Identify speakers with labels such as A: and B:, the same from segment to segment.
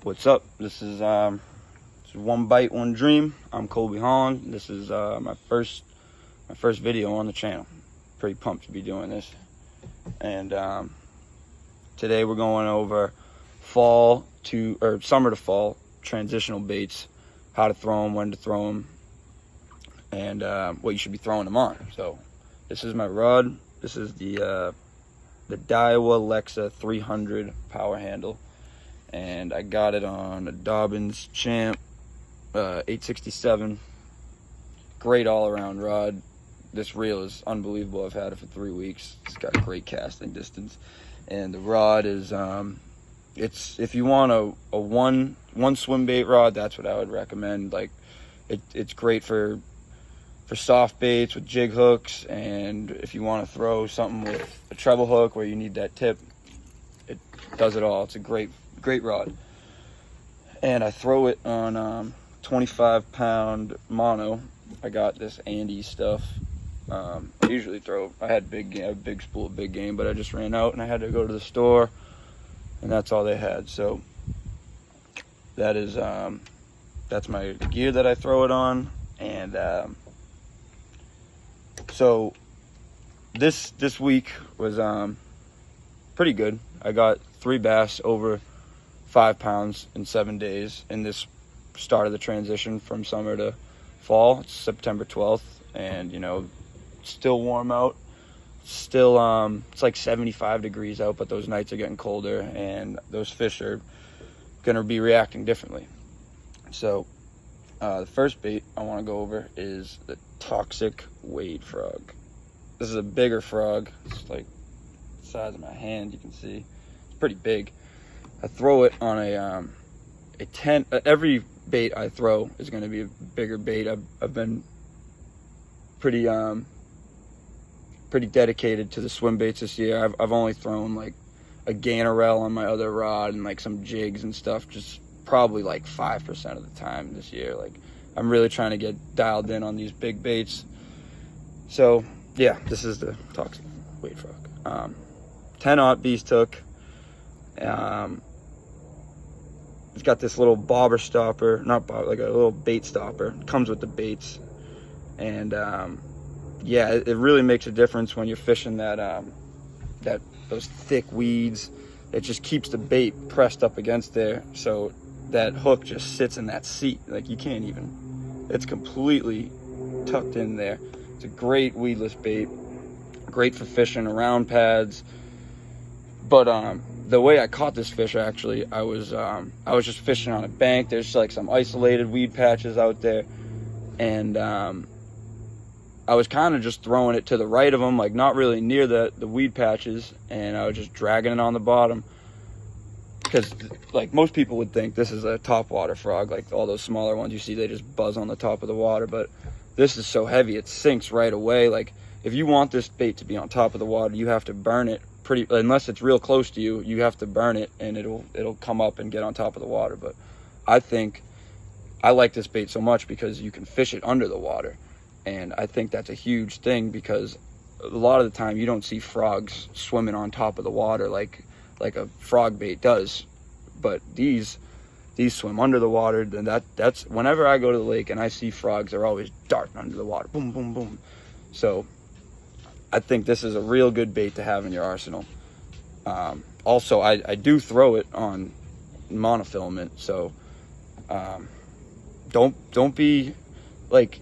A: What's up? This is One Bite, One Dream. I'm Colby Holland. This is my first video on the channel. Pretty pumped to be doing this. And today we're going over summer to fall transitional baits, how to throw them, when to throw them, and what you should be throwing them on. So this is my rod. This is the Daiwa Lexa 300 power handle, and I got it on a Dobbins Champ 867. Great all-around rod. This reel is unbelievable. I've had it for 3 weeks. It's got great casting distance, and the rod is it's, if you want a one swim bait rod, that's what I would recommend. Like it's great for soft baits with jig hooks, and if you want to throw something with a treble hook where you need that tip, it does it all. It's a great rod. And I throw it on 25-pound mono. I got this Andy stuff. I usually I had a big spool of big game, but I just ran out and I had to go to the store, and that's all they had. So that is that's my gear that I throw it on. And so this week was pretty good. I got 3 bass over 5 pounds in 7 days in this start of the transition from summer to fall. It's September 12th, and you know, it's still warm out. Still it's like 75 degrees out, but those nights are getting colder, and those fish are gonna be reacting differently. So the first bait I want to go over is the toxic wade frog. This is a bigger frog. It's like the size of my hand. You can see it's pretty big. I throw it on a 10. Every bait I throw is going to be a bigger bait. I've been pretty dedicated to the swim baits this year. I've only thrown like a Ganarelle on my other rod and like some jigs and stuff, just probably like 5% of the time this year. Like, I'm really trying to get dialed in on these big baits. So yeah, this is the toxic wade frog. 10-aught beast hook. It's got this little bobber stopper, like a little bait stopper. It comes with the baits, and yeah, it really makes a difference when you're fishing those thick weeds. It just keeps the bait pressed up against there, so that hook just sits in that seat. Like, you can't even, it's completely tucked in there. It's a great weedless bait, great for fishing around pads. But the way I caught this fish, actually, I was just fishing on a bank. There's like some isolated weed patches out there, and I was kind of just throwing it to the right of them, like not really near the weed patches, and I was just dragging it on the bottom. Because like most people would think this is a topwater frog, like all those smaller ones you see, they just buzz on the top of the water. But this is so heavy, it sinks right away. Like, if you want this bait to be on top of the water, you have to burn it unless it's real close to you, you have to burn it, and it'll come up and get on top of the water. But I like this bait so much because you can fish it under the water, and I think that's a huge thing, because a lot of the time you don't see frogs swimming on top of the water like a frog bait does. But these swim under the water, and that's whenever I go to the lake and I see frogs, they're always darting under the water, boom boom boom. So I think this is a real good bait to have in your arsenal. Also, I do throw it on monofilament, so don't be like,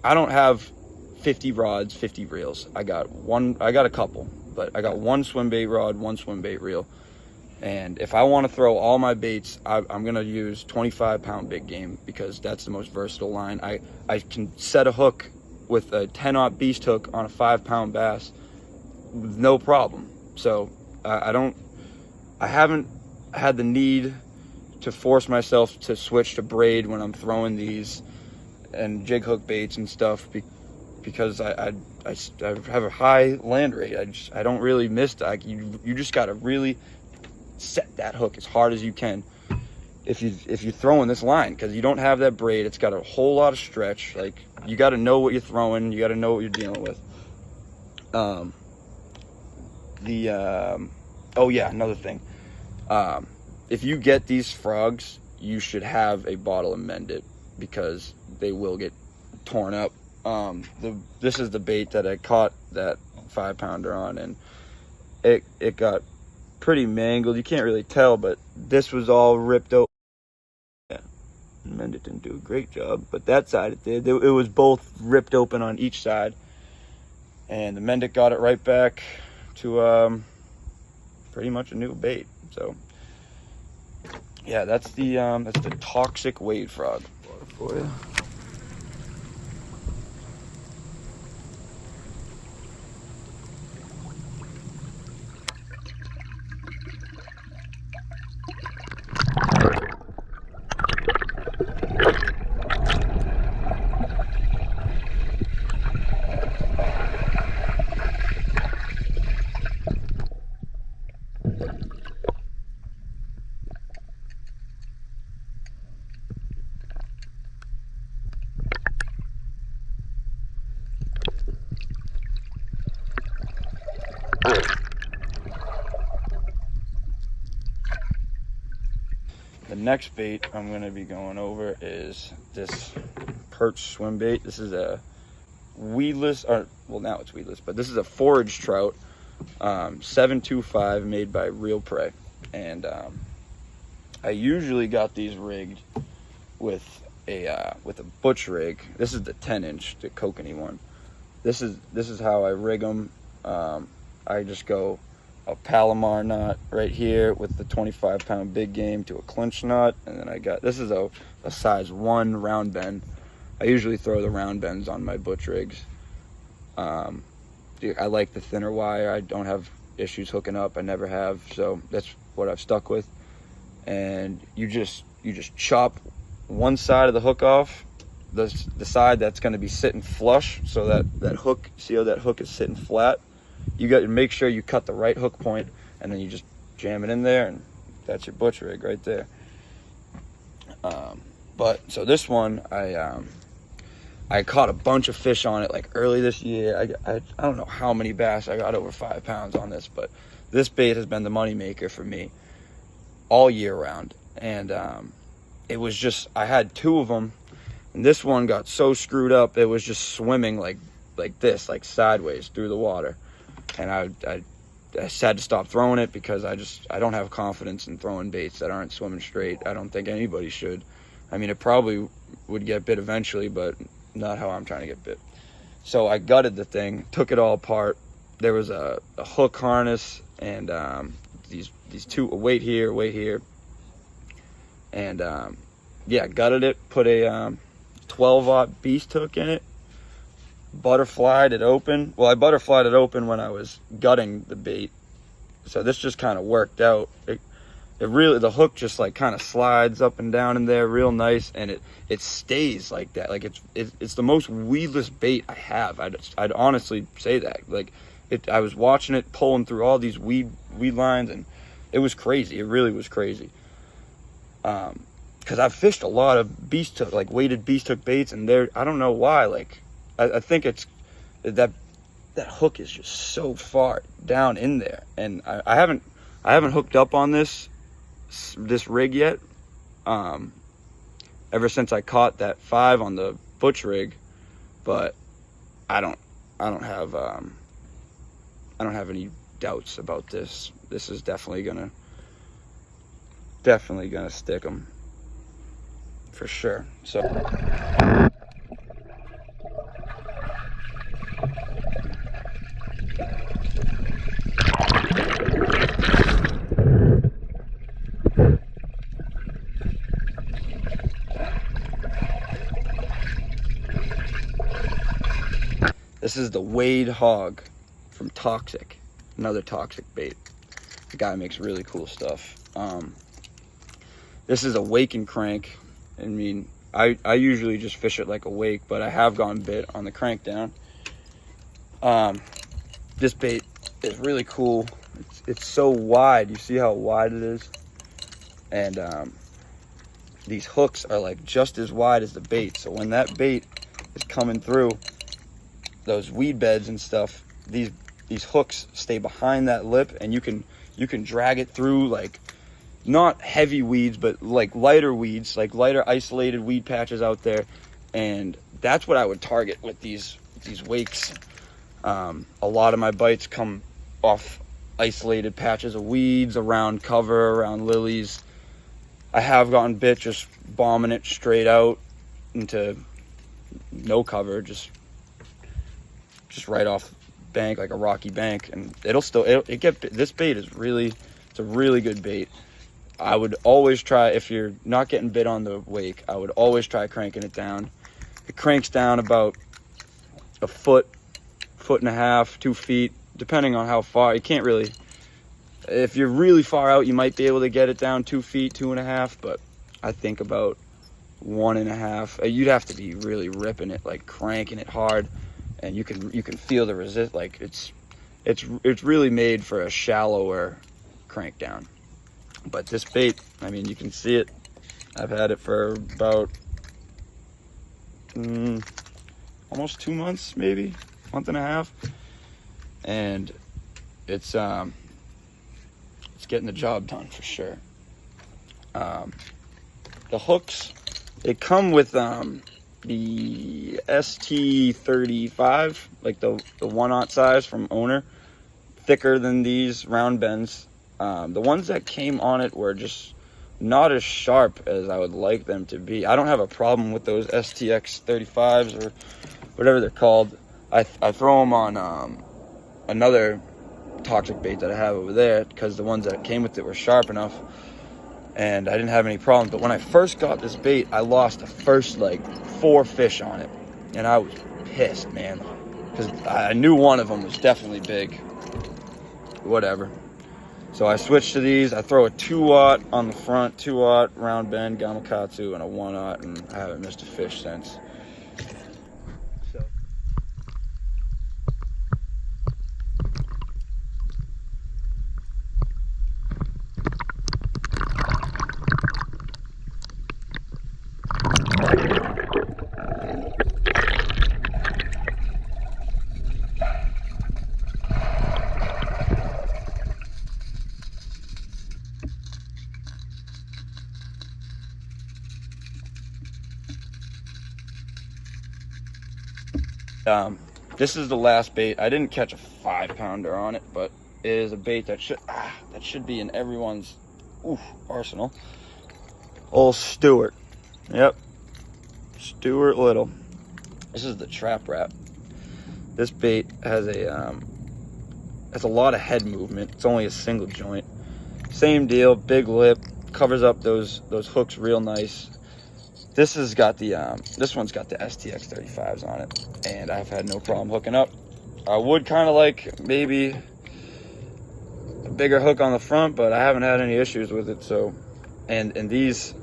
A: I don't have 50 rods, 50 reels. I got a couple, but I got one swim bait rod, one swim bait reel. And if I want to throw all my baits, I'm going to use 25-pound big game, because that's the most versatile line. I can set a hook with a 10-aught beast hook on a 5-pound bass with no problem. So I haven't had the need to force myself to switch to braid when I'm throwing these and jig hook baits and stuff, because I have a high land rate. I don't really miss that. You just got to really set that hook as hard as you can if you're throwing this line, because you don't have that braid. It's got a whole lot of stretch. Like, you got to know what you're throwing. You got to know what you're dealing with. Oh yeah, another thing. if you get these frogs, you should have a bottle of Mend It, because they will get torn up. This is the bait that I caught that 5-pounder on, and it got pretty mangled. You can't really tell, but this was all ripped open. Yeah, Mend It didn't do a great job, but that side it did. It was both ripped open on each side, and the Mend It got it right back to pretty much a new bait. So yeah, that's the toxic wade frog. Water for you. The next bait I'm going to be going over is this perch swim bait. This is a weedless, or well, now it's weedless, but this is a forage trout, 725, made by Real Prey. And I usually got these rigged with a butch rig. This is the 10-inch, the kokanee one. This is how I rig them. I just go a Palomar knot right here with the 25-pound big game to a clinch knot, and then I got, this is a size 1 round bend. I usually throw the round bends on my butch rigs. I like the thinner wire. I don't have issues hooking up. I never have, so that's what I've stuck with. And you just chop one side of the hook off, the side that's going to be sitting flush, so that hook, see how that hook is sitting flat? You got to make sure you cut the right hook point, and then you just jam it in there, and that's your butch rig right there. But so this one, I caught a bunch of fish on it like early this year. I don't know how many bass I got over 5 pounds on this, but this bait has been the money maker for me all year round. And it was just, I had 2 of them, and this one got so screwed up it was just swimming like this, like sideways through the water. And I had to stop throwing it, because I don't have confidence in throwing baits that aren't swimming straight. I don't think anybody should. I mean, it probably would get bit eventually, but not how I'm trying to get bit. So I gutted the thing, took it all apart. There was a hook harness and these 2, a weight here, and yeah, gutted it, put a 12-aught beast hook in it, butterflied it open. Well, I butterflied it open when I was gutting the bait, so this just kind of worked out. It really, the hook just like kind of slides up and down in there real nice, and it stays like that. Like it's the most weedless bait I have. I'd honestly say that. Like I was watching it pulling through all these weed lines, and it was crazy. It really was crazy. Because I've fished a lot of beast hook, like weighted beast hook baits, and I don't know why, like I think it's that hook is just so far down in there, and I haven't hooked up on this rig yet. Ever since I caught that 5 on the butch rig, but I don't have any doubts about this. This is definitely gonna stick them for sure. So. This is the Wade Hog from Toxic, another toxic bait. The guy makes really cool stuff. This is a wake and crank. I mean, I usually just fish it like a wake, but I have gone bit on the crank down. This bait is really cool. It's so wide. You see how wide it is? And these hooks are like just as wide as the bait. So when that bait is coming through those weed beds and stuff, these hooks stay behind that lip, and you can drag it through like not heavy weeds, but like lighter weeds, like lighter isolated weed patches out there. And that's what I would target with these wakes. A lot of my bites come off isolated patches of weeds around cover, around lilies. I have gotten bit just bombing it straight out into no cover, just right off bank, like a rocky bank, and this bait is really, it's a really good bait. I would always try, if you're not getting bit on the wake, I would always try cranking it down. It cranks down about a foot and a half, 2 feet, depending on how far. You can't really, if you're really far out, you might be able to get it down 2 feet, 2.5, but I think about 1.5. You'd have to be really ripping it, like cranking it hard, and you can feel the resist. Like it's really made for a shallower crank down. But this bait, I mean, you can see it. I've had it for about almost 2 months, maybe 1.5, and it's getting the job done for sure. The hooks, they come with the ST35, like the 1/0 size from Owner, thicker than these round bends. The ones that came on it were just not as sharp as I would like them to be. I don't have a problem with those STX 35s or whatever they're called. I throw them on another toxic bait that I have over there, because the ones that came with it were sharp enough and I didn't have any problems. But when I first got this bait, I lost the first like 4 fish on it, and I was pissed, man, because I knew one of them was definitely big. Whatever. So I switched to these. I throw a 2/0 on the front, 2/0 round bend gamakatsu, and a 1/0, and I haven't missed a fish since. So. This is the last bait. I didn't catch a 5-pounder on it, but it is a bait that should be in everyone's arsenal. Old Stewart. Yep, Stewart Little. This is the Trap Rat. This bait has a lot of head movement. It's only a single joint. Same deal, big lip, covers up those hooks real nice. This has got this one's got the STX 35s on it, and I've had no problem hooking up. I would kind of like maybe a bigger hook on the front, but I haven't had any issues with it. So, and these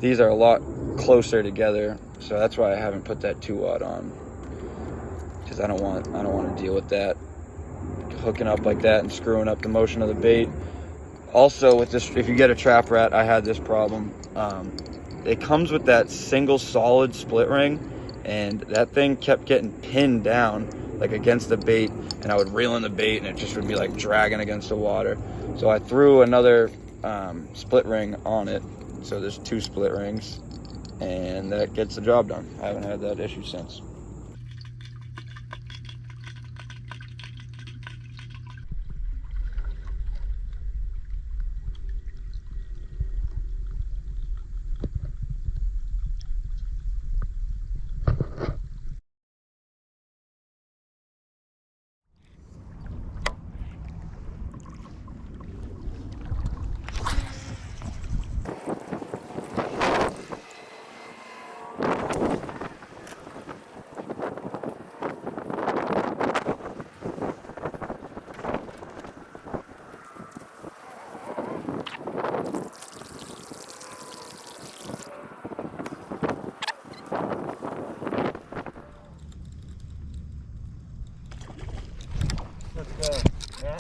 A: are a lot closer together, so that's why I haven't put that 2/0 on, because I don't want to deal with that hooking up like that and screwing up the motion of the bait. Also, with this, if you get a Trap Rat, I had this problem. It comes with that single solid split ring, and that thing kept getting pinned down like against the bait, and I would reel in the bait and it just would be like dragging against the water. So I threw another split ring on it, so there's 2 split rings, and that gets the job done. I haven't had that issue since. Let's go. Yeah.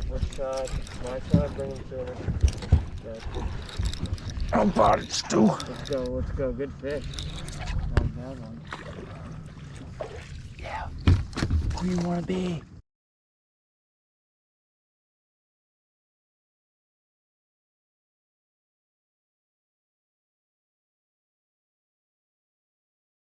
A: Which side? My side, bring him sooner. I'm about it, Stu. Let's go. Good fish. Not a bad one. Yeah. Where you want to be?